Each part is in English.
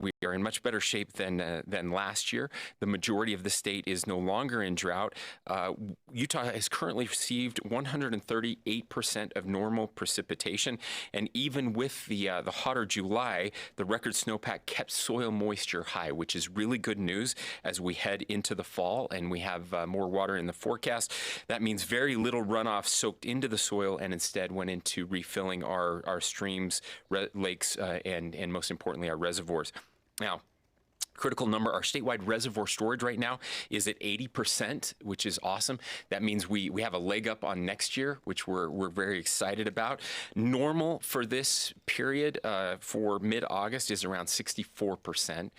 we are in much better shape than last year. The majority of the state is no longer in drought. Utah has currently received 138% of normal precipitation, and even with the hotter July, the record snowpack kept soil moisture high, which is really good news as we head into the fall and we have more water in the forecast. That means very little runoff soaked into the soil and instead went into refilling our streams, lakes, and most importantly, our reservoirs. Now, critical number, our statewide reservoir storage right now is at 80%, which is awesome. That means we have a leg up on next year, which we're very excited about. Normal for this period for mid-August is around 64%.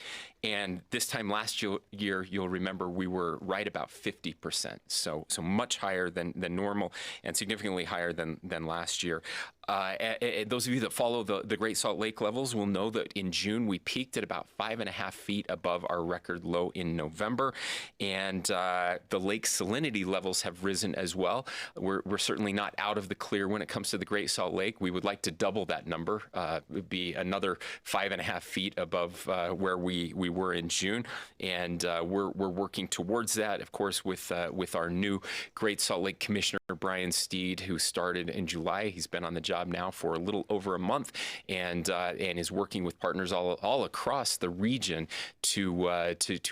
And this time last year, you'll remember we were right about 50%. So much higher than normal and significantly higher than last year. Those of you that follow the Great Salt Lake levels will know that in June we peaked at about 5.5 feet above our record low in November, and the lake salinity levels have risen as well. We're certainly not out of the clear when it comes to the Great Salt Lake. We would like to double that number. It would be another 5.5 feet above where we were in June, and we're working towards that. Of course, with our new Great Salt Lake Commissioner Brian Steed, who started in July. He's been on the job now for a little over a month, and is working with partners all across the region to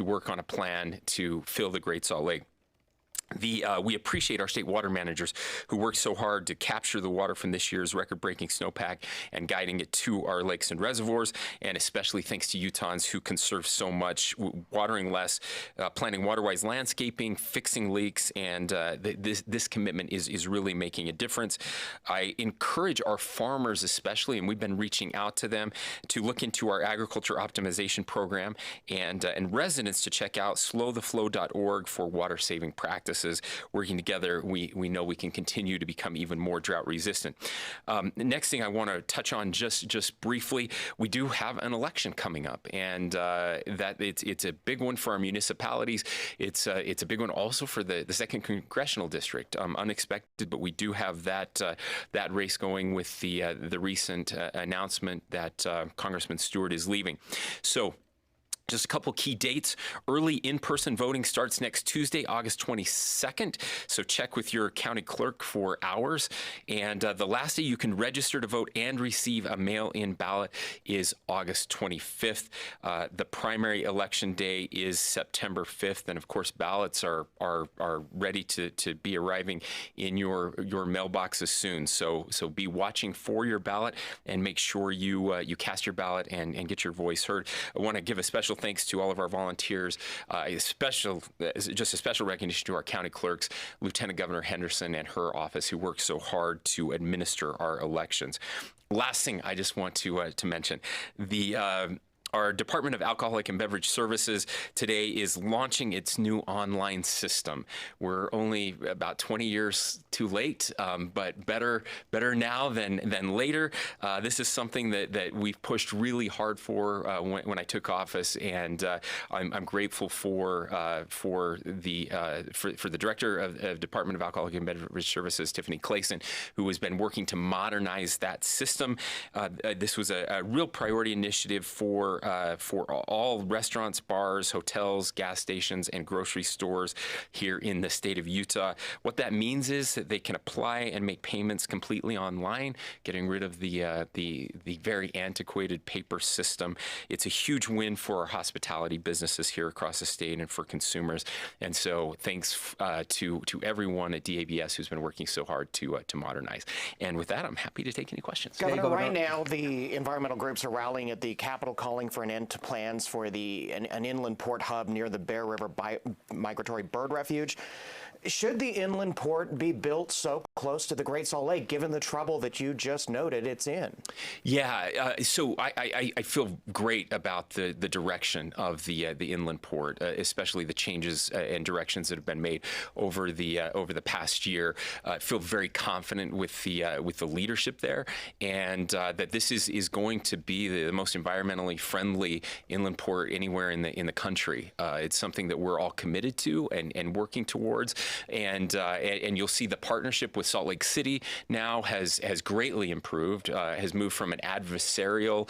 work on a plan to fill the Great Salt Lake. We appreciate our state water managers who worked so hard to capture the water from this year's record-breaking snowpack and guiding it to our lakes and reservoirs, and especially thanks to Utahns who conserve so much, watering less, planting water-wise landscaping, fixing leaks, and this commitment is really making a difference. I encourage our farmers especially, and we've been reaching out to them, to look into our agriculture optimization program, and residents to check out slowtheflow.org for water-saving practices. Working together, we know we can continue to become even more drought resistant. The next thing I want to touch on just briefly, we do have an election coming up, and that it's a big one for our municipalities. It's a big one also for the second congressional district. Unexpected, but we do have that race going with the recent announcement that Congressman Stewart is leaving. So, just a couple key dates. Early in-person voting starts next Tuesday, August 22nd. So check with your county clerk for hours. And the last day you can register to vote and receive a mail-in ballot is August 25th. The primary election day is September 5th. And of course, ballots are ready to be arriving in your mailboxes soon. So be watching for your ballot and make sure you cast your ballot and get your voice heard. I want to give a special thanks to all of our volunteers, a special recognition to our county clerks, Lieutenant Governor Henderson and her office, who work so hard to administer our elections. Last thing I just want to mention, our Department of Alcoholic and Beverage Services today is launching its new online system. We're only about 20 years too late, but better now than later. This is something that we've pushed really hard for when I took office, and I'm grateful for the Director of Department of Alcoholic and Beverage Services, Tiffany Clayson, who has been working to modernize that system. This was a real priority initiative for all restaurants, bars, hotels, gas stations, and grocery stores here in the state of Utah. What that means is that they can apply and make payments completely online, getting rid of the very antiquated paper system. It's a huge win for our hospitality businesses here across the state and for consumers. And so thanks to everyone at DABS who's been working so hard to modernize. And with that, I'm happy to take any questions. Governor, right now the environmental groups are rallying at the Capitol calling for an end to plans for an inland port hub near the Bear River Migratory Bird Refuge. Should the inland port be built so close to the Great Salt Lake, given the trouble that you just noted it's in? Yeah, so I feel great about the direction of the inland port, especially the changes and directions that have been made over the past year. I feel very confident with the leadership there, and that this is going to be the most environmentally friendly friendly inland port anywhere in the country. It's something that we're all committed to and working towards, and you'll see the partnership with Salt Lake City now has greatly improved, has moved from an adversarial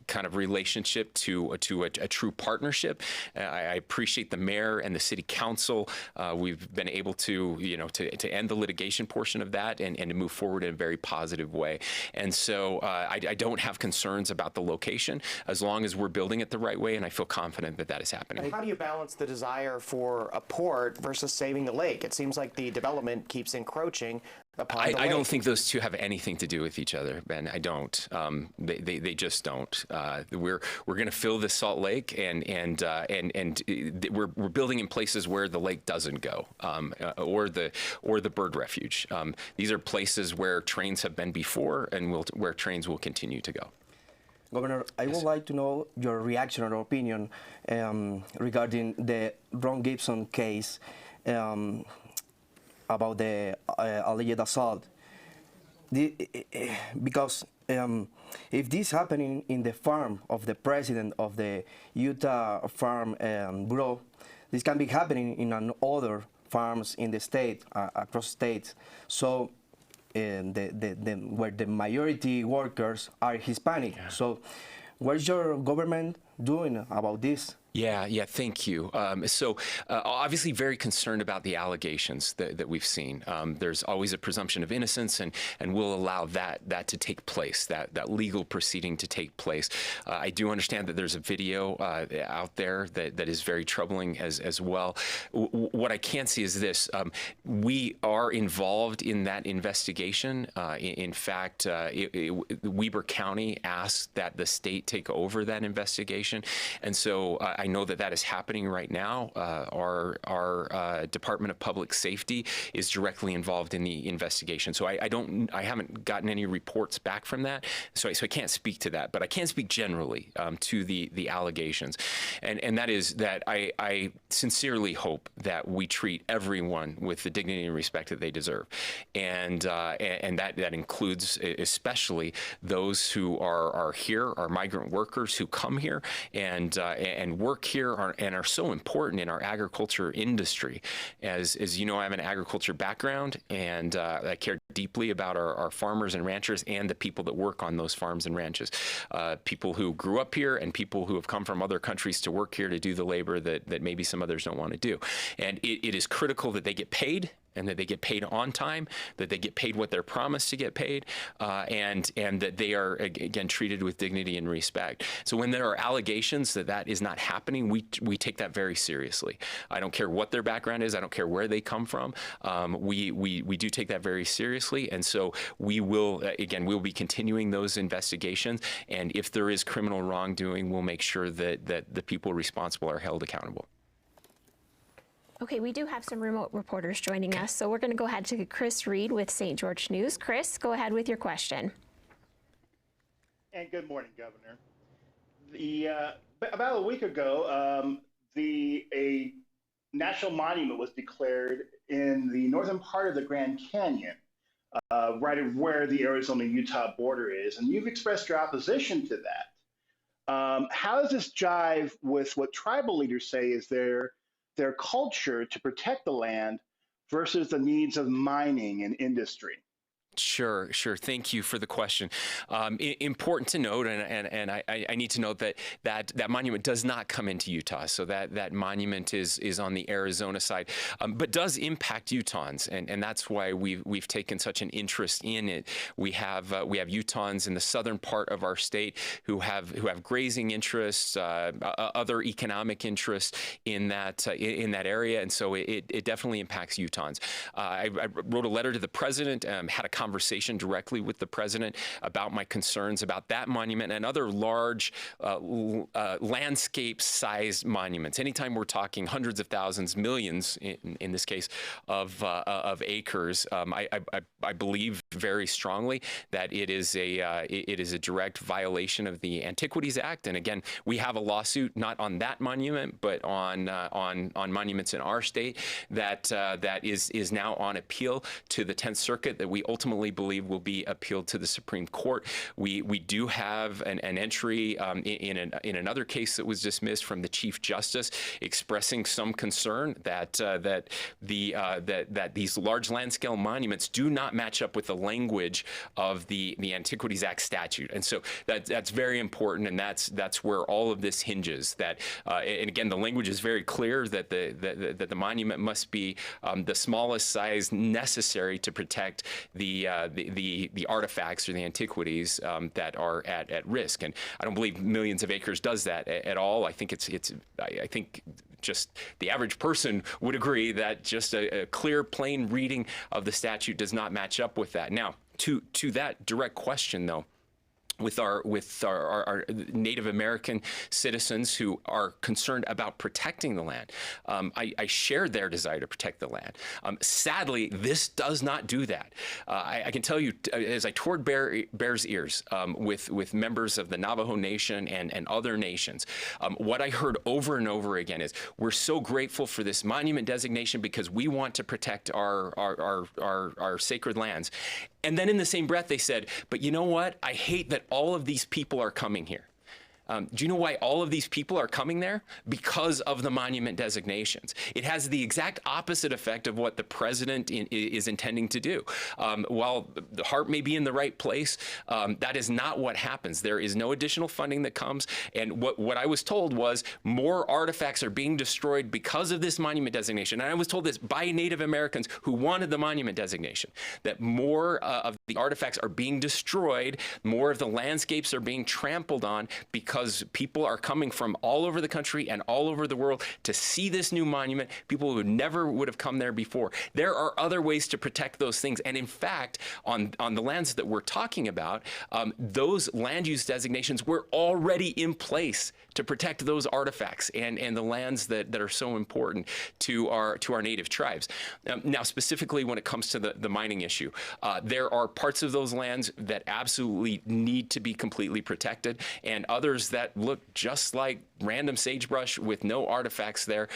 kind of relationship to a true partnership. I appreciate the mayor and the city council. We've been able to to end the litigation portion of that and to move forward in a very positive way. And so I don't have concerns about the location as long as we're building it the right way, and I feel confident that that is happening. How do you balance the desire for a port versus saving the lake? It seems like the development keeps encroaching upon the lake. I don't think those two have anything to do with each other, Ben. I don't. They just don't. We're going to fill this Salt Lake, and we're building in places where the lake doesn't go, or the bird refuge. These are places where trains have been before, and where trains will continue to go. Governor, I would like to know your reaction or opinion regarding the Ron Gibson case about the alleged assault. Because if this happening in the farm of the president of the Utah Farm Bureau, this can be happening in other farms in the state, across states. So where the majority workers are Hispanic. Yeah. So what's your government doing about this? Yeah, thank you. Obviously very concerned about the allegations that we've seen. There's always a presumption of innocence, and we'll allow that to take place, that legal proceeding to take place. I do understand that there's a video out there that is very troubling as well. What I can see is this. We are involved in that investigation. In fact, Weber County asked that the state take over that investigation. And so I know that is happening right now. Our Department of Public Safety is directly involved in the investigation. So I haven't gotten any reports back from that. So I can't speak to that, but I can speak generally to the allegations. And that is that I sincerely hope that we treat everyone with the dignity and respect that they deserve. And that includes especially those who are here, our migrant workers who come here and work here and are so important in our agriculture industry. As you know, I have an agriculture background, and I care deeply about our farmers and ranchers and the people that work on those farms and ranches. People who grew up here and people who have come from other countries to work here to do the labor that maybe some others don't want to do. And it is critical that they get paid, and that they get paid on time, that they get paid what they're promised to get paid, and that they are, again, treated with dignity and respect. So when there are allegations that is not happening, we take that very seriously. I don't care what their background is. I don't care where they come from. We do take that very seriously, and so we will, again, we'll be continuing those investigations, and if there is criminal wrongdoing, we'll make sure that the people responsible are held accountable. Okay, we do have some remote reporters joining us, so we're going to go ahead to Chris Reed with St. George News. Chris, go ahead with your question. And good morning, Governor. About a week ago, a national monument was declared in the northern part of the Grand Canyon, right where the Arizona-Utah border is, and you've expressed your opposition to that. How does this jive with what tribal leaders say is their culture to protect the land versus the needs of mining and industry? Sure. Thank you for the question. Important to note, and I need to note that monument does not come into Utah. So that monument is on the Arizona side, but does impact Utahns, and that's why we've taken such an interest in it. We have Utahns in the southern part of our state who have grazing interests, other economic interests in that area, and so it definitely impacts Utahns. I wrote a letter to the president, had a conversation directly with the president about my concerns about that monument and other large landscape-sized monuments. Anytime we're talking hundreds of thousands, millions, in this case, of acres, I believe very strongly that it is a direct violation of the Antiquities Act. And again, we have a lawsuit not on that monument, but on monuments in our state that is now on appeal to the 10th Circuit that we ultimately believe will be appealed to the Supreme Court. We do have an entry in another case that was dismissed from the Chief Justice expressing some concern that these large land scale monuments do not match up with the language of the Antiquities Act statute. And so that's very important, and that's where all of this hinges. And again, the language is very clear that the monument must be the smallest size necessary to protect the artifacts or the antiquities that are at risk. And I don't believe millions of acres does that at all. I think I think just the average person would agree that just a clear, plain reading of the statute does not match up with that. Now, to that direct question, though, with our Native American citizens who are concerned about protecting the land. I share their desire to protect the land. Sadly, this does not do that. I can tell you, as I toured Bears Ears with members of the Navajo Nation and other nations, what I heard over and over again is, we're so grateful for this monument designation because we want to protect our sacred lands. And then in the same breath, they said, but you know what? I hate that all of these people are coming here. Do you know why all of these people are coming there? Because of the monument designations. It has the exact opposite effect of what the president is intending to do. While the heart may be in the right place, that is not what happens. There is no additional funding that comes. And what I was told was more artifacts are being destroyed because of this monument designation. And I was told this by Native Americans who wanted the monument designation, that more of the artifacts are being destroyed, more of the landscapes are being trampled on because people are coming from all over the country and all over the world to see this new monument, people who never would have come there before. There are other ways to protect those things. And in fact, on the lands that we're talking about, those land use designations were already in place to protect those artifacts and the lands that are so important to our native tribes. Now, specifically when it comes to the mining issue, there are parts of those lands that absolutely need to be completely protected, and others that look just like random sagebrush with no artifacts there,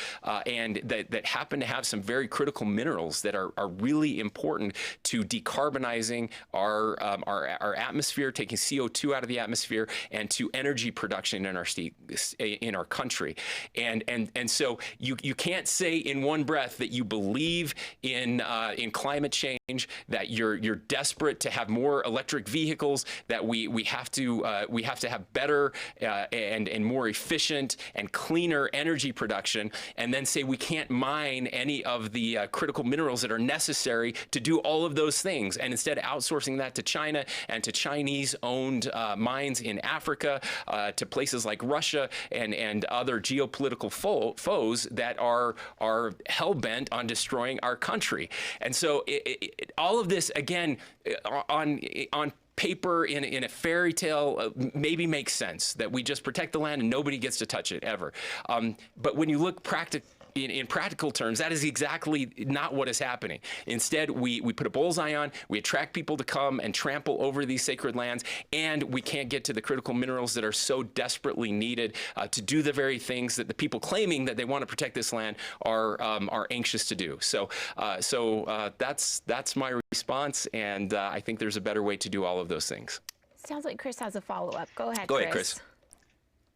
and that happen to have some very critical minerals that are really important to decarbonizing our atmosphere, taking CO2 out of the atmosphere, and to energy production in our state, in our country. And so you can't say in one breath that you believe in climate change, that you're desperate to have more electric vehicles, that we have to have better and more efficient and cleaner energy production, and then say we can't mine any of the critical minerals that are necessary to do all of those things, and instead outsourcing that to China and to Chinese-owned mines in Africa, to places like Russia and other geopolitical foes that are hell-bent on destroying our country. And so all of this, again, on paper, in a fairy tale, maybe makes sense that we just protect the land and nobody gets to touch it ever. But when you look in practical terms, that is exactly not what is happening. Instead, we put a bullseye on, we attract people to come and trample over these sacred lands, and we can't get to the critical minerals that are so desperately needed to do the very things that the people claiming that they want to protect this land are anxious to do. So that's my response, and I think there's a better way to do all of those things. Sounds like Chris has a follow-up. Go ahead, Chris.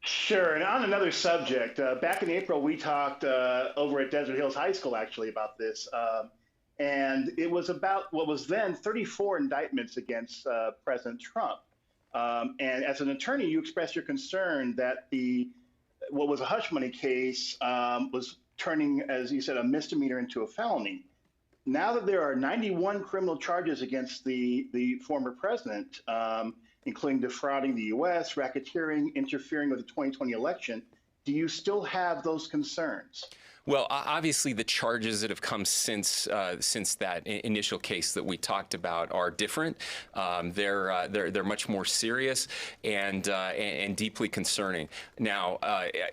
Sure. And on another subject, back in April, we talked over at Desert Hills High School, actually, about this. And it was about what was then 34 indictments against President Trump. And as an attorney, you expressed your concern that what was a hush money case was turning, as you said, a misdemeanor into a felony. Now that there are 91 criminal charges against the former president, including defrauding the U.S., racketeering, interfering with the 2020 election, do you still have those concerns? Well, obviously, the charges that have come since that initial case that we talked about are different. They're much more serious and deeply concerning. Now,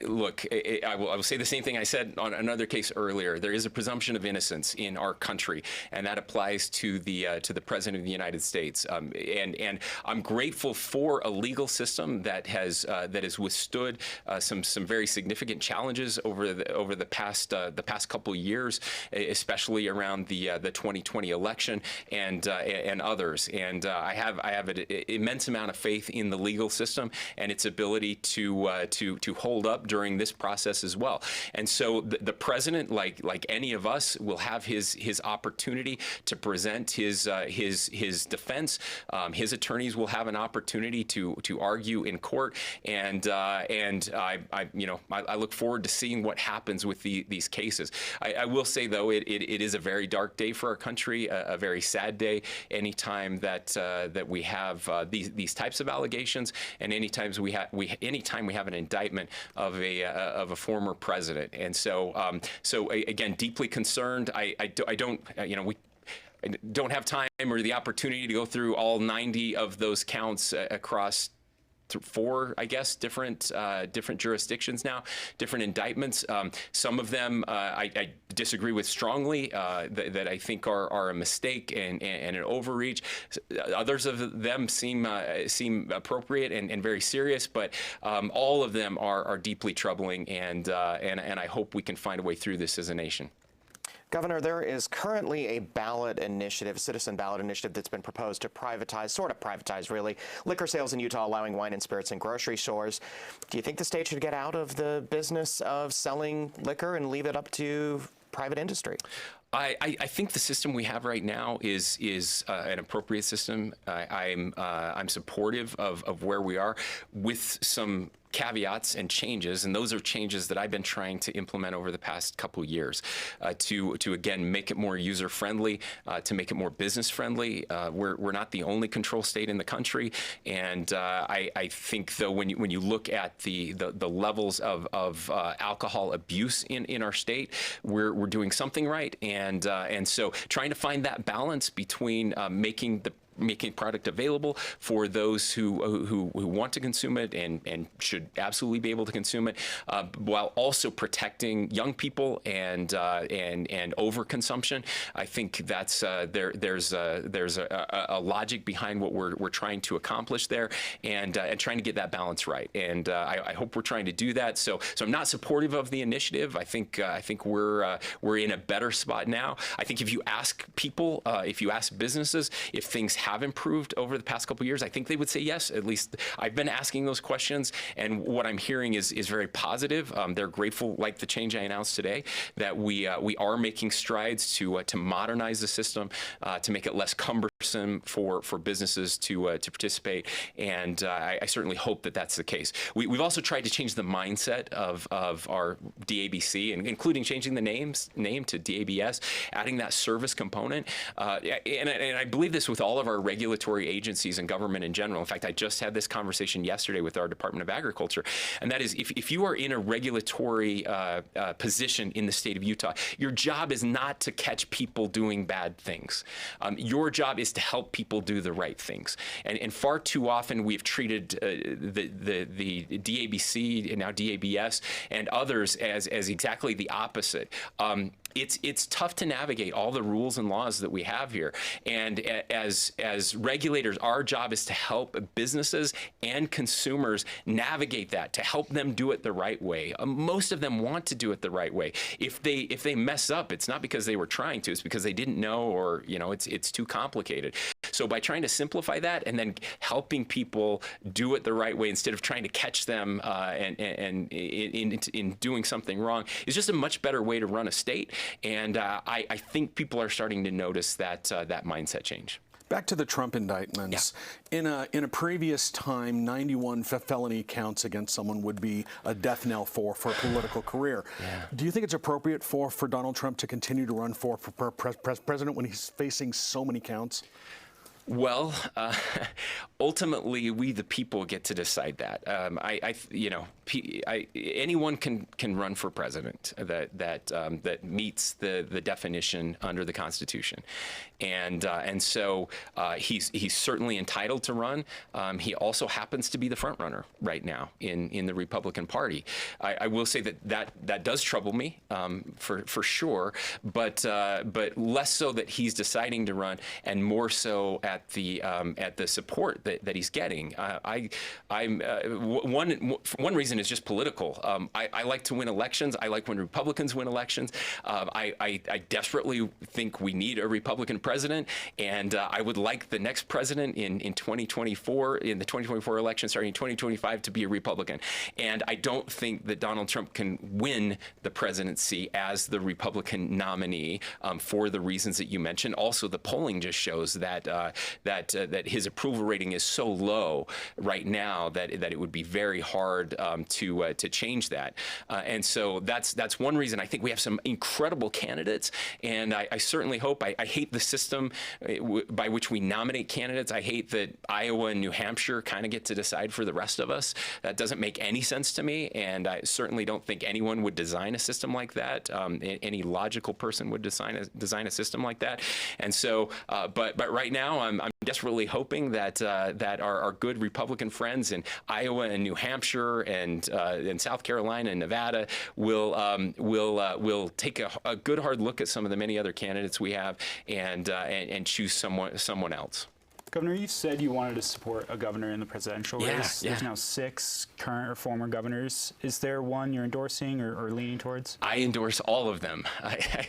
look, I will say the same thing I said on another case earlier. There is a presumption of innocence in our country, and that applies to the President of the United States. And I'm grateful for a legal system that has withstood some very significant challenges over the past couple years, especially around the 2020 election and others. And I have an immense amount of faith in the legal system and its ability to hold up during this process as well. And so the president, like any of us, will have his opportunity to present his defense. His attorneys will have an opportunity to argue in court, and I look forward to seeing what happens with these cases. I will say, though, it is a very dark day for our country, a very sad day. Anytime that we have these types of allegations, and anytime we have an indictment of a former president, and so again, deeply concerned. I don't have time or the opportunity to go through all 90 of those counts across 4, I guess, different jurisdictions now, different indictments. Some of them I disagree with strongly, that I think are a mistake and an overreach. Others of them seem appropriate and very serious, but all of them are deeply troubling, and I hope we can find a way through this as a nation. Governor, there is currently a citizen ballot initiative that's been proposed to privatize really, liquor sales in Utah, allowing wine and spirits in grocery stores. Do you think the state should get out of the business of selling liquor and leave it up to private industry? I think the system we have right now is an appropriate system. I'm supportive of where we are, with some caveats and changes, and those are changes that I've been trying to implement over the past couple years to again make it more user friendly, to make it more business friendly. We're not the only control state in the country, and I think, though, when you look at the levels of alcohol abuse in our state, we're doing something right, and so trying to find that balance between making product available for those who want to consume it and should absolutely be able to consume it, while also protecting young people and overconsumption. I think that's there's a logic behind what we're trying to accomplish there, and trying to get that balance right. And I hope we're trying to do that. So I'm not supportive of the initiative. I think we're in a better spot now. I think if you ask people, if you ask businesses, if things have improved over the past couple of years, I think they would say yes. At least I've been asking those questions, and what I'm hearing is very positive. They're grateful, like the change I announced today, that we are making strides to modernize the system, to make it less cumbersome for businesses to participate, and I certainly hope that that's the case. We've also tried to change the mindset of our DABC, and including changing the name to DABS, adding that service component, and I believe this with all of our regulatory agencies and government in general. In fact, I just had this conversation yesterday with our Department of Agriculture, and that is, if you are in a regulatory position in the state of Utah, your job is not to catch people doing bad things. Your job is to help people do the right things. And far too often we've treated the DABC and now DABS and others as exactly the opposite. It's tough to navigate all the rules and laws that we have here. And as regulators, our job is to help businesses and consumers navigate that, to help them do it the right way. Most of them want to do it the right way. If they mess up, it's not because they were trying to, it's because they didn't know, or it's too complicated. So by trying to simplify that and then helping people do it the right way instead of trying to catch them and in doing something wrong is just a much better way to run a state. And I think people are starting to notice that mindset change. Back to the Trump indictments. Yeah. In a previous time, 91 felony counts against someone would be a death knell for a political career. Yeah. Do you think it's appropriate for Donald Trump to continue to run for president when he's facing so many counts? Well, ultimately, we the people get to decide that. anyone can run for president that meets the definition under the Constitution, and so he's certainly entitled to run. He also happens to be the front runner right now in the Republican Party. I will say that does trouble me for sure, but less so that he's deciding to run, and more so at the support that he's getting. One reason is just political. I like to win elections. I like when Republicans win elections. I desperately think we need a Republican president, and I would like the next president in 2024, in the 2024 election starting in 2025, to be a Republican. And I don't think that Donald Trump can win the presidency as the Republican nominee for the reasons that you mentioned. Also, the polling just shows that his approval rating is so low right now that it would be very hard to change that. And so that's one reason. I think we have some incredible candidates, and I certainly hope. I hate the system by which we nominate candidates. I hate that Iowa and New Hampshire kind of get to decide for the rest of us. That doesn't make any sense to me, and I certainly don't think anyone would design a system like that. Any logical person would design a system like that. And so, but right now, I'm desperately hoping that our good Republican friends in Iowa and New Hampshire and in South Carolina and Nevada will take a good hard look at some of the many other candidates we have and choose someone else. Governor, you said you wanted to support a governor in the presidential race. There's now 6 current or former governors. Is there one you're endorsing or leaning towards? I endorse all of them. I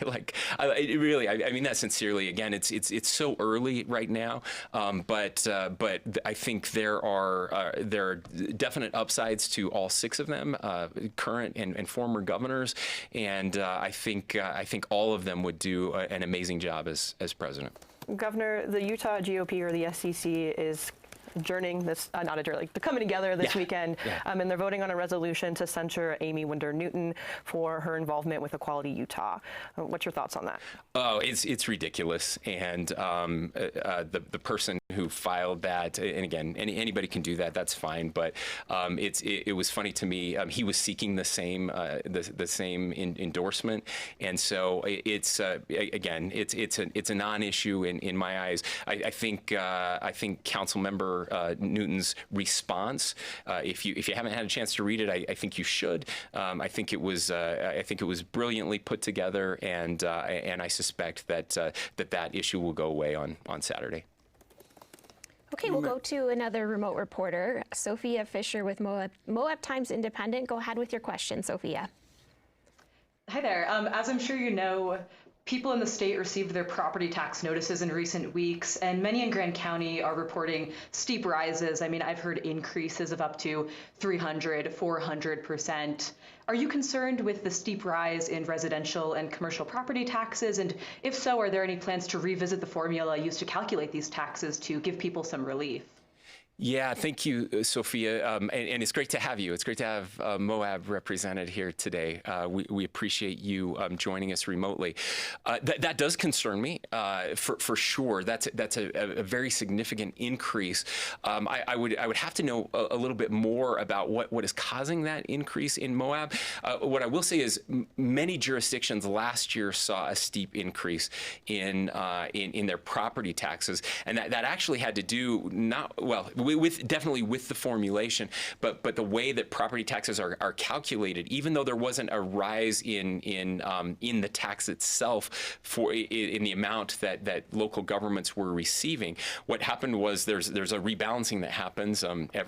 mean that sincerely. Again, it's so early right now, but I think there are definite upsides to all 6 of them, current and former governors, and I think all of them would do an amazing job as president. Governor, the Utah GOP or the SEC is adjourning this, they're coming together this weekend, and they're voting on a resolution to censure Amy Winder Newton for her involvement with Equality Utah. What's your thoughts on that? Oh, it's ridiculous, and the person who filed that, and again, anybody can do that. That's fine, but it was funny to me. He was seeking the same endorsement, and so it's a non-issue in my eyes. I think Councilmember Newton's response, if you haven't had a chance to read it, I think you should. I think it was brilliantly put together, and I suspect that issue will go away on Saturday. Okay, we'll go to another remote reporter, Sophia Fisher with Moab Times Independent. Go ahead with your question, Sophia. Hi there. As I'm sure you know, people in the state received their property tax notices in recent weeks, and many in Grand County are reporting steep rises. I mean, I've heard increases of up to 300, 400%. Are you concerned with the steep rise in residential and commercial property taxes? And if so, are there any plans to revisit the formula used to calculate these taxes to give people some relief? Yeah, thank you, Sophia, and it's great to have you. It's great to have Moab represented here today. We appreciate you joining us remotely. That does concern me, for sure. That's a very significant increase. I would have to know a little bit more about what is causing that increase in Moab. What I will say is many jurisdictions last year saw a steep increase in their property taxes, and that actually had to do definitely with the formulation, but the way that property taxes are calculated, even though there wasn't a rise in the tax itself in the amount that local governments were receiving, what happened was there's a rebalancing that happens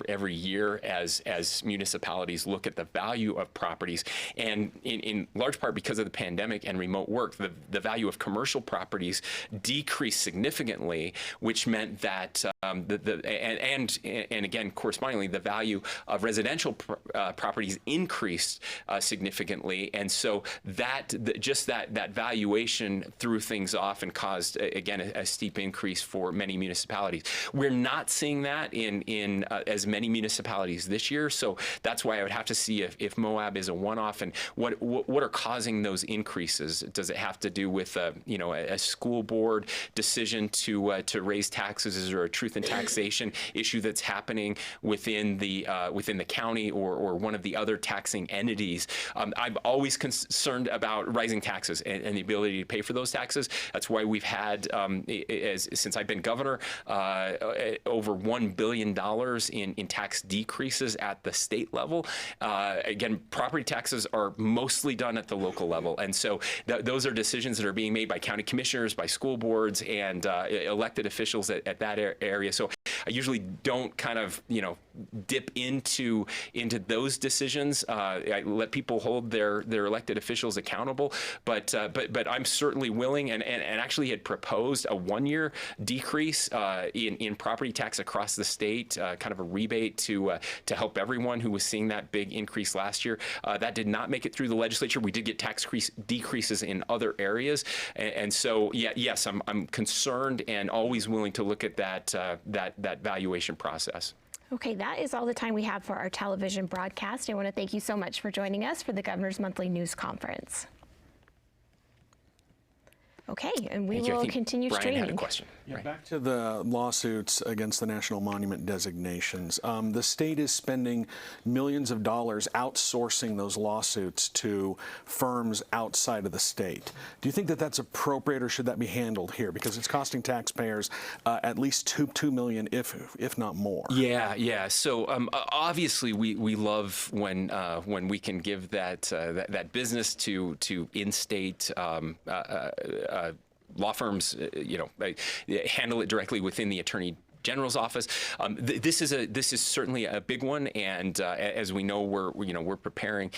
every year as municipalities look at the value of properties, and in large part because of the pandemic and remote work, the value of commercial properties decreased significantly, which meant that and again, correspondingly, the value of residential properties increased significantly, and so that valuation threw things off and caused again a steep increase for many municipalities. We're not seeing that in as many municipalities this year, so that's why I would have to see if Moab is a one-off and what are causing those increases. Does it have to do with a school board decision to raise taxes? Is there a truth in taxation issue issue that's happening within the county or one of the other taxing entities. I'm always concerned about rising taxes and the ability to pay for those taxes. That's why we've had, since I've been governor, over $1 billion in tax decreases at the state level. Again, property taxes are mostly done at the local level, and so those are decisions that are being made by county commissioners, by school boards, and elected officials at that area. So I usually don't kind of, dip into those decisions. I let people hold their elected officials accountable, but I'm certainly willing and actually had proposed a 1-year decrease in property tax across the state, kind of a rebate to help everyone who was seeing that big increase last year. That did not make it through the legislature. We did get tax decreases in other areas, and so yes, I'm concerned and always willing to look at that valuation process. Okay, that is all the time we have for our television broadcast. I want to thank you so much for joining us for the Governor's Monthly News Conference. Okay, and we will continue Brian streaming. had a question. Yeah, back to the lawsuits against the national monument designations. The state is spending millions of dollars outsourcing those lawsuits to firms outside of the state. Do you think that that's appropriate, or should that be handled here? Because it's costing taxpayers at least $2 million, if not more. Yeah. So obviously, we love when we can give that business to in-state law firms, handle it directly within the Attorney General's office. This is certainly a big one, and as we know, we're preparing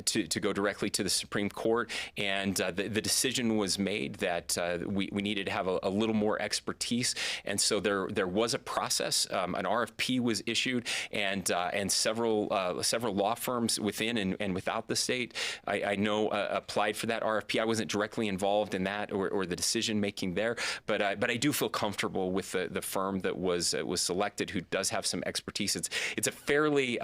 to go directly to the Supreme Court, and the decision was made that we needed to have a little more expertise, and so there was a process. An RFP was issued, and several law firms within and without the state, I know, applied for that RFP. I wasn't directly involved in that or the decision making there, but I do feel comfortable with the firm that was selected, who does have some expertise. It's a fairly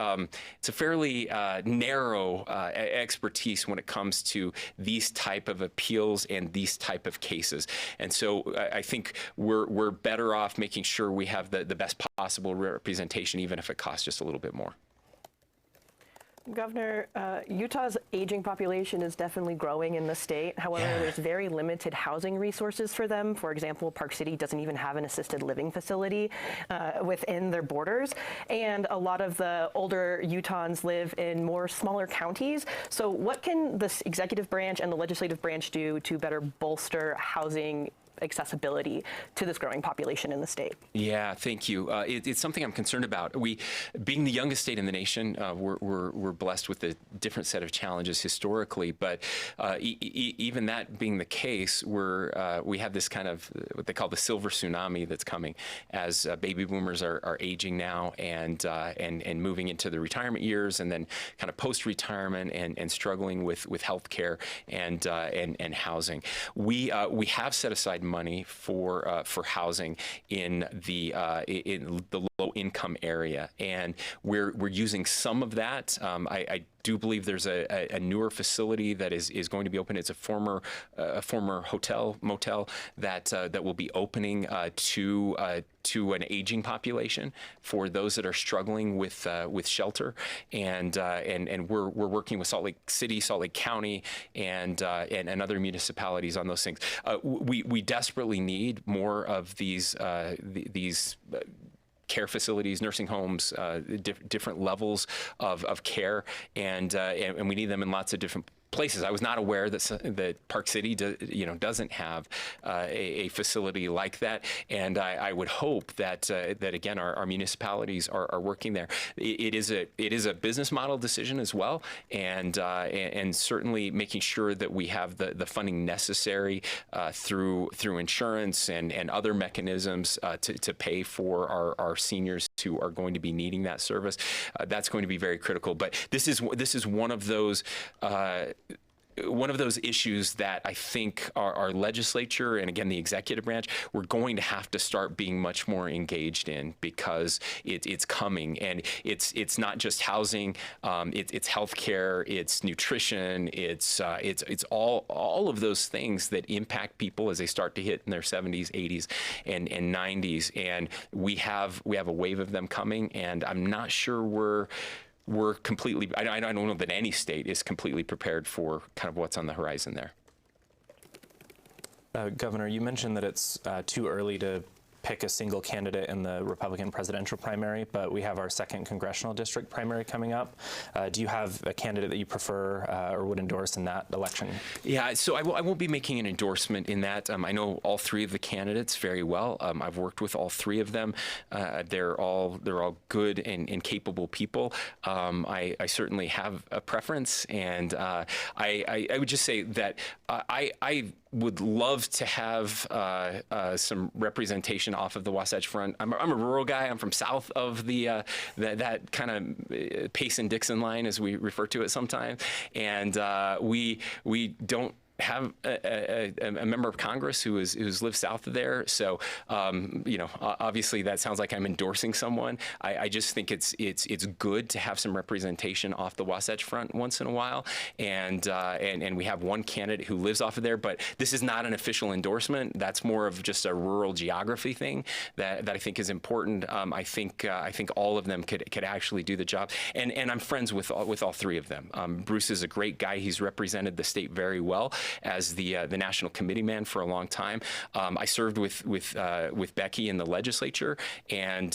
narrow expertise when it comes to these type of appeals and these type of cases. And so I think we're better off making sure we have the best possible representation, even if it costs just a little bit more. Governor, Utah's aging population is definitely growing in the state. However, there's very limited housing resources for them. For example, Park City doesn't even have an assisted living facility within their borders. And a lot of the older Utahns live in more smaller counties. So what can this executive branch and the legislative branch do to better bolster housing accessibility to this growing population in the state? Yeah, thank you. It's something I'm concerned about. We, being the youngest state in the nation, we're blessed with a different set of challenges historically. But even that being the case, we have this kind of what they call the silver tsunami that's coming as baby boomers are aging now and moving into the retirement years, and then kind of post-retirement and struggling with health care and housing. We have set aside money for housing in the low-income area, and we're using some of that. I do believe there's a newer facility that is going to be open. It's a former motel that will be opening to an aging population for those that are struggling with shelter, and we're working with Salt Lake City, Salt Lake County, and other municipalities on those things. We desperately need more of these care facilities, nursing homes, different levels of care, and we need them in lots of different places. I was not aware that Park City doesn't have a facility like that, and I would hope that again our municipalities are working there. It is a business model decision as well, and certainly making sure that we have the funding necessary through insurance and other mechanisms to pay for our seniors who are going to be needing that service. That's going to be very critical. But this is one of those one of those issues that I think our legislature and again the executive branch, we're going to have to start being much more engaged in, because it's coming, and it's not just housing, it's healthcare, it's nutrition, it's all of those things that impact people as they start to hit in their 70s, 80s, and 90s, and we have a wave of them coming, and I'm not sure we're completely, I don't know that any state is completely prepared for kind of what's on the horizon there. Governor, you mentioned that it's too early to pick a single candidate in the Republican presidential primary, but we have our 2nd congressional district primary coming up. Do you have a candidate that you prefer or would endorse in that election? Yeah, so I won't be making an endorsement in that. I know all 3 of the candidates very well. I've worked with all 3 of them. They're all good and capable people. I certainly have a preference, and I would just say that I would love to have some representation off of the Wasatch Front. I'm a rural guy. I'm from south of the that kind of Payson-Dixon line, as we refer to it sometimes, and we don't have a member of Congress who's lived south of there. So, obviously that sounds like I'm endorsing someone. I just think it's good to have some representation off the Wasatch Front once in a while. And we have one candidate who lives off of there, but this is not an official endorsement. That's more of just a rural geography thing that I think is important. I think all of them could actually do the job. And I'm friends with all 3 of them. Bruce is a great guy. He's represented the state very well as the national committee man for a long time. I served with Becky in the legislature, and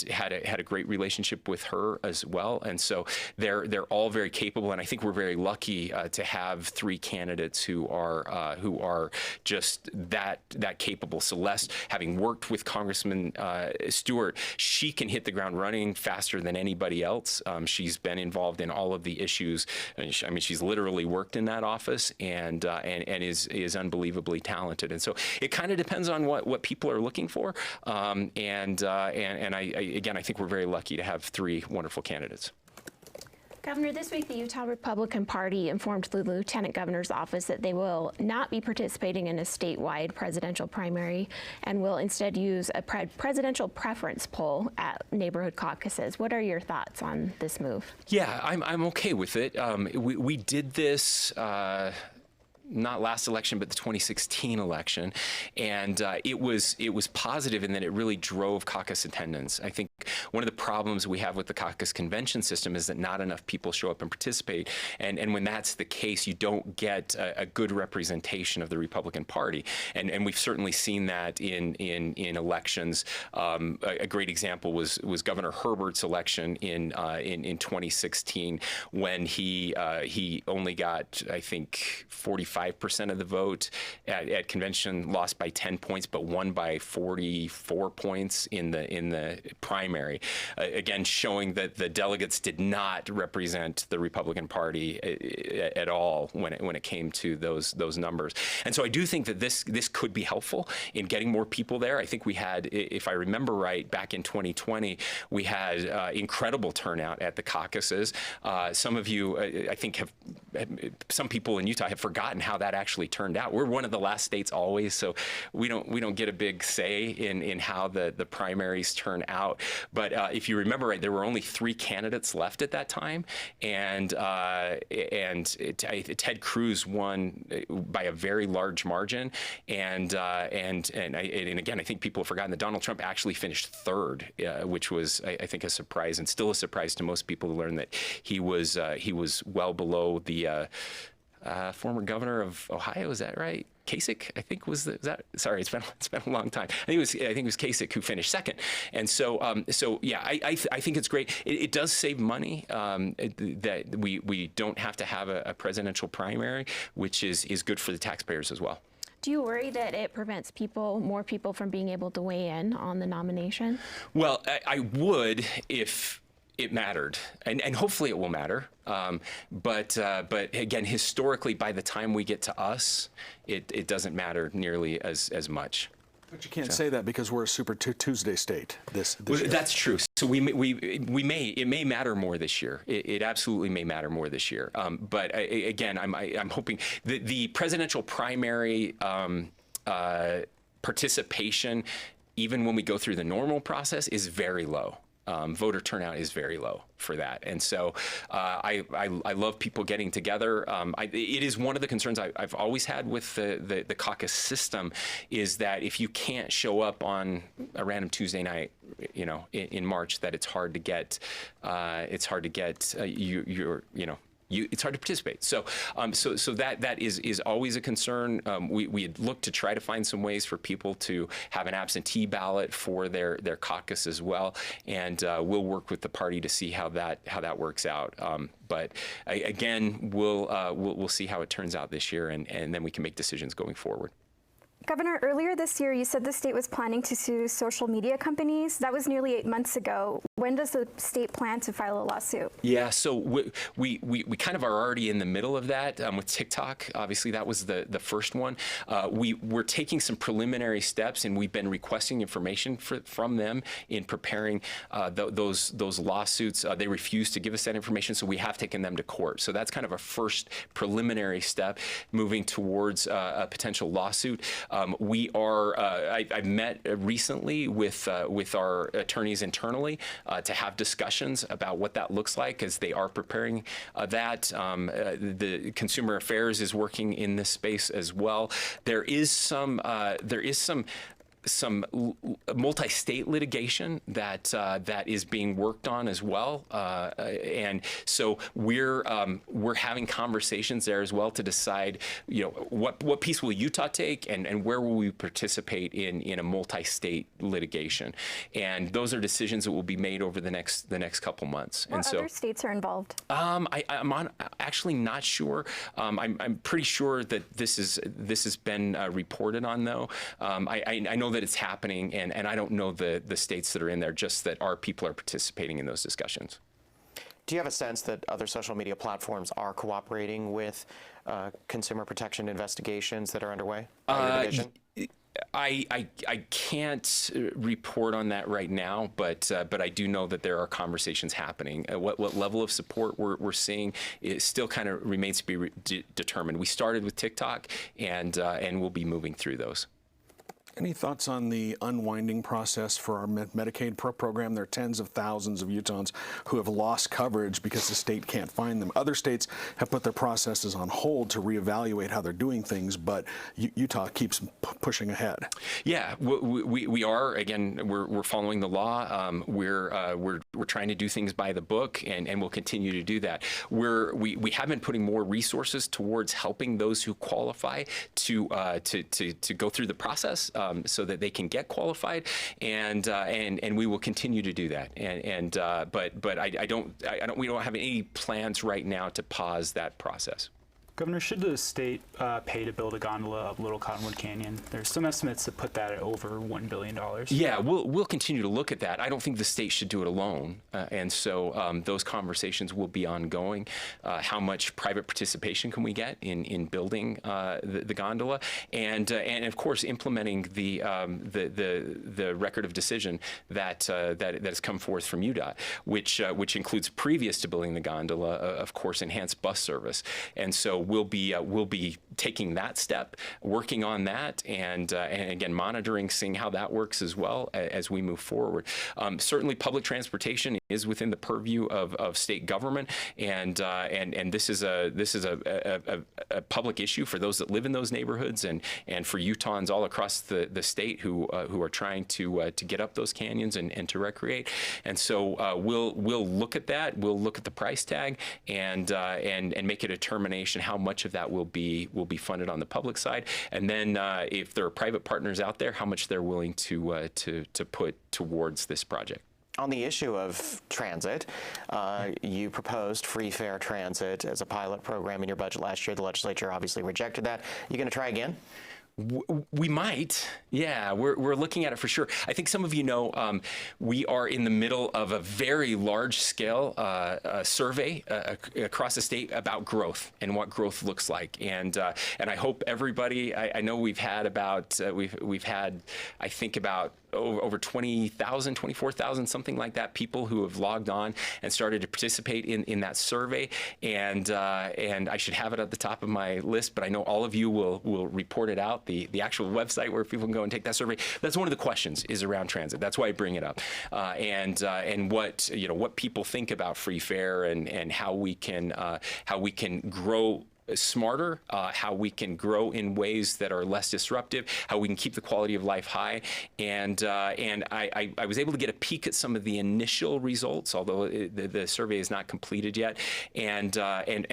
had a great relationship with her as well. And so they're all very capable, and I think we're very lucky to have 3 candidates who are just that capable. Celeste, having worked with Congressman Stewart, she can hit the ground running faster than anybody else. She's been involved in all of the issues. I mean, she's literally worked in that office, and is unbelievably talented. And so it kind of depends on what people are looking for. And I think we're very lucky to have 3 wonderful candidates. Governor, this week the Utah Republican Party informed the Lieutenant Governor's office that they will not be participating in a statewide presidential primary and will instead use a presidential preference poll at neighborhood caucuses. What are your thoughts on this move? Yeah, I'm okay with it. We did this not last election, but the 2016 election, and it was positive in that it really drove caucus attendance. I think one of the problems we have with the caucus convention system is that not enough people show up and participate, and when that's the case, you don't get a good representation of the Republican Party, and we've certainly seen that in elections. A great example was Governor Herbert's election in 2016, when he only got, I think, 45% of the vote at convention, lost by 10 points, but won by 44 points in the primary. Again, showing that the delegates did not represent the Republican Party at all when it came to those numbers. And so I do think that this could be helpful in getting more people there. I think we had, if I remember right, back in 2020, we had incredible turnout at the caucuses. Some of you, I think, some people in Utah have forgotten how that actually turned out. We're one of the last states always, so we don't get a big say in how the primaries turn out. But if you remember right, there were only 3 candidates left at that time, and Ted Cruz won by a very large margin, and again, I think people have forgotten that Donald Trump actually finished 3rd, which was, I think, a surprise, and still a surprise to most people to learn that he was well below the former governor of Ohio. Is that right? Kasich, I think, sorry, it's been a long time. I think it was Kasich who finished 2nd. And so yeah, I think it's great. It does save money that we don't have to have a presidential primary, which is good for the taxpayers as well. Do you worry that it prevents more people from being able to weigh in on the nomination? Well, I would if it mattered, and hopefully it will matter. But again, historically, by the time we get to us, it doesn't matter nearly as much. But you can't say that because we're a Super Tuesday state this Well, year. that's true. So it may matter more this year. It absolutely may matter more this year. But again, I'm hoping the presidential primary participation, even when we go through the normal process, is very low. Voter turnout is very low for that, and so I love people getting together. It is one of the concerns I've always had with the caucus system, is that if you can't show up on a random Tuesday night, in March, that it's hard to get it's hard to participate. So that is always a concern. We had looked to try to find some ways for people to have an absentee ballot for their caucus as well, and we'll work with the party to see how that works out. But again, we'll see how it turns out this year, and then we can make decisions going forward. Governor, earlier this year, you said the state was planning to sue social media companies. That was nearly 8 months ago. When does the state plan to file a lawsuit? Yeah, so we kind of are already in the middle of that with TikTok. Obviously, that was the first one. We're taking some preliminary steps, and we've been requesting information from them in preparing those lawsuits. They refused to give us that information, so we have taken them to court. So that's kind of a first preliminary step moving towards a potential lawsuit. I've met recently with our attorneys internally to have discussions about what that looks like as they are preparing that. The Consumer Affairs is working in this space as well. There is some multi-state litigation that is being worked on as well, and so we're having conversations there as well to decide, what piece will Utah take, and where will we participate in a multi-state litigation, and those are decisions that will be made over the next couple months. What other states are involved? I'm actually not sure. I'm pretty sure that this has been reported on, though. I know that it's happening, and I don't know the states that are in there, just that our people are participating in those discussions. Do you have a sense that other social media platforms are cooperating with consumer protection investigations that are underway by your division? I can't report on that right now, but I do know that there are conversations happening. What level of support we're seeing is still kind of remains to be determined. We started with TikTok, and we'll be moving through those. Any thoughts on the unwinding process for our Medicaid program? There are tens of thousands of Utahns who have lost coverage because the state can't find them. Other states have put their processes on hold to reevaluate how they're doing things, but Utah keeps pushing ahead. Yeah, we are. Again, we're following the law. We're trying to do things by the book, and we'll continue to do that. We have been putting more resources towards helping those who qualify to go through the process. So that they can get qualified, and we will continue to do that. But we don't have any plans right now to pause that process. Governor, should the state pay to build a gondola up Little Cottonwood Canyon? There's some estimates that put that at over $1 billion. Yeah, we'll continue to look at that. I don't think the state should do it alone, and so those conversations will be ongoing. How much private participation can we get in building the gondola, and of course implementing the record of decision that has come forth from UDOT, which includes previous to building the gondola, of course, enhanced bus service, and so we'll be taking that step, working on that, and again monitoring, seeing how that works as well as we move forward. Certainly, public transportation is within the purview of state government, and this is a public issue for those that live in those neighborhoods, and for Utahns all across the state who are trying to get up those canyons and to recreate. And so we'll look at that. We'll look at the price tag and make a determination how much of that will be funded on the public side, and then if there are private partners out there, how much they're willing to put towards this project. On the issue of transit, you proposed free fare transit as a pilot program in your budget last year. The legislature obviously rejected that. You going to try again? We might, yeah. We're looking at it for sure. I think some of you know we are in the middle of a very large-scale survey across the state about growth and what growth looks like. And I hope everybody. I know we've had about we've had I think about over 20,000, 24,000, something like that, people who have logged on and started to participate in that survey. And I should have it at the top of my list, but I know all of you will report it out, the actual website where people can go and take that survey. That's one of the questions is around transit. That's why I bring it up. And what people think about free fare and how we can grow smarter, how we can grow in ways that are less disruptive, how we can keep the quality of life high. And I was able to get a peek at some of the initial results, although the survey is not completed yet. And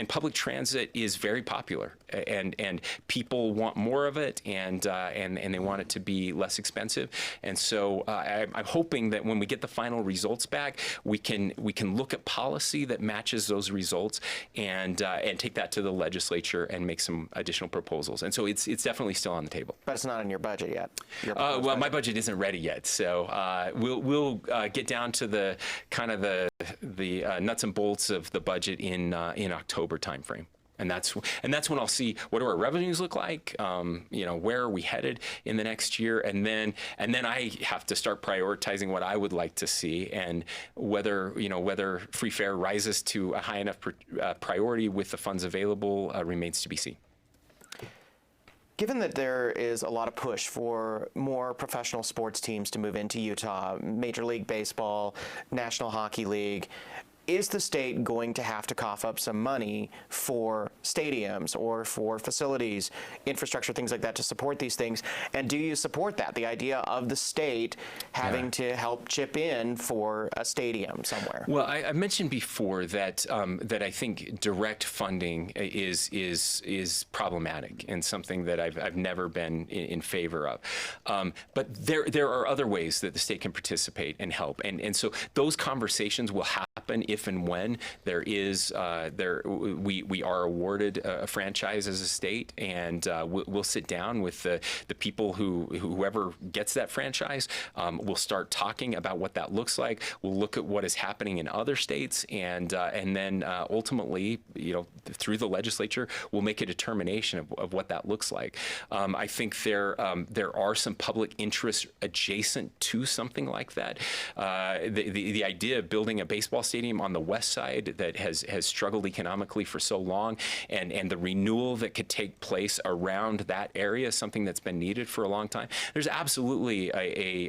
public transit is very popular, and people want more of it, and they want it to be less expensive. And so I'm hoping that when we get the final results back, we can look at policy that matches those results and take that to the legislature and make some additional proposals. And so it's definitely still on the table. But it's not in your budget yet. Well, my budget isn't ready yet, so we'll get down to the kind of the nuts and bolts of the budget in October timeframe. And that's when I'll see what do our revenues look like, where are we headed in the next year, and then I have to start prioritizing what I would like to see, and whether free fare rises to a high enough priority with the funds available remains to be seen. Given that there is a lot of push for more professional sports teams to move into Utah, Major League Baseball, National Hockey League, is the state going to have to cough up some money for stadiums or for facilities, infrastructure, things like that to support these things? And do you support that, the idea of the state having to help chip in for a stadium somewhere? Well, I mentioned before that that I think direct funding is problematic and something that I've never been in favor of. But there are other ways that the state can participate and help, and so those conversations will happen if and when there is we are awarded a franchise as a state, and we'll sit down with the people whoever gets that franchise. We'll start talking about what that looks like. We'll look at what is happening in other states, and then ultimately, through the legislature, we'll make a determination of what that looks like. I think there are some public interests adjacent to something like that. The idea of building a baseball stadium on the west side that has struggled economically for so long, and the renewal that could take place around that area is something that's been needed for a long time. There's absolutely a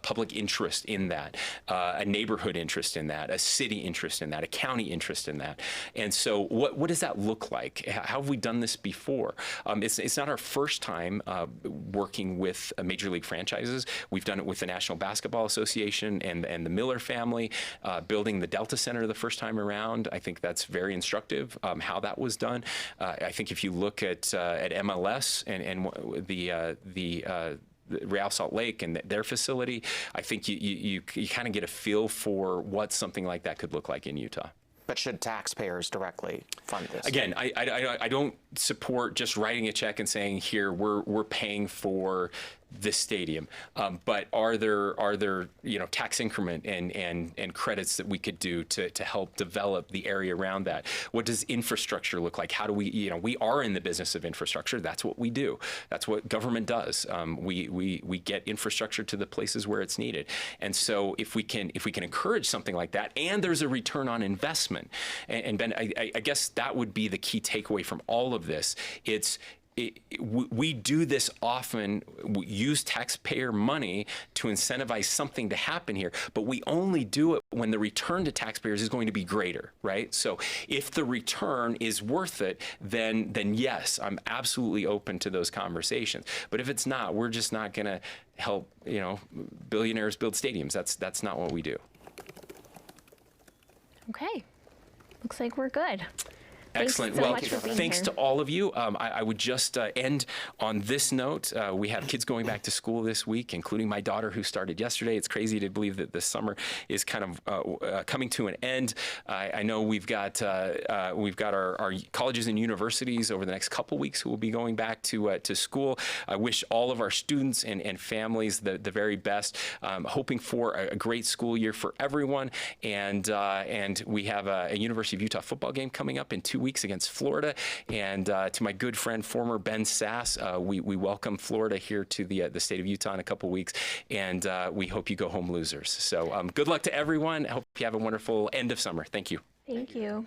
public interest in that, a neighborhood interest in that, a city interest in that, a county interest in that. And so what does that look like? How have we done this before? It's not our first time working with major league franchises. We've done it with the National Basketball Association and the Miller family. Building the Delta Center the first time around, I think that's very instructive, how that was done. I think if you look at MLS and the Real Salt Lake and their facility, I think you kind of get a feel for what something like that could look like in Utah. But should taxpayers directly fund this? Again, I don't support just writing a check and saying, here, we're paying for this stadium. But are there tax increment and credits that we could do to help develop the area around that? What does infrastructure look like? How do we are in the business of infrastructure. That's what we do. That's what government does. We get infrastructure to the places where it's needed. And so if we can encourage something like that, and there's a return on investment, and Ben, I guess that would be the key takeaway from all of this. We do this often, we use taxpayer money to incentivize something to happen here, but we only do it when the return to taxpayers is going to be greater, right? So if the return is worth it, then yes, I'm absolutely open to those conversations. But if it's not, we're just not going to help, billionaires build stadiums. That's not what we do. Okay, looks like we're good. Excellent. So well, much for being thanks here. to all of you. I would just end on this note. We have kids going back to school this week, including my daughter who started yesterday. It's crazy to believe that this summer is kind of coming to an end. I know we've got our colleges and universities over the next couple weeks who will be going back to school. I wish all of our students and families the very best. Hoping for a great school year for everyone. And we have a University of Utah football game coming up in 2 weeks against Florida. And to my good friend, former Ben Sass, we welcome Florida here to the state of Utah in a couple weeks. And we hope you go home losers. So good luck to everyone. I hope you have a wonderful end of summer. Thank you. Thank you.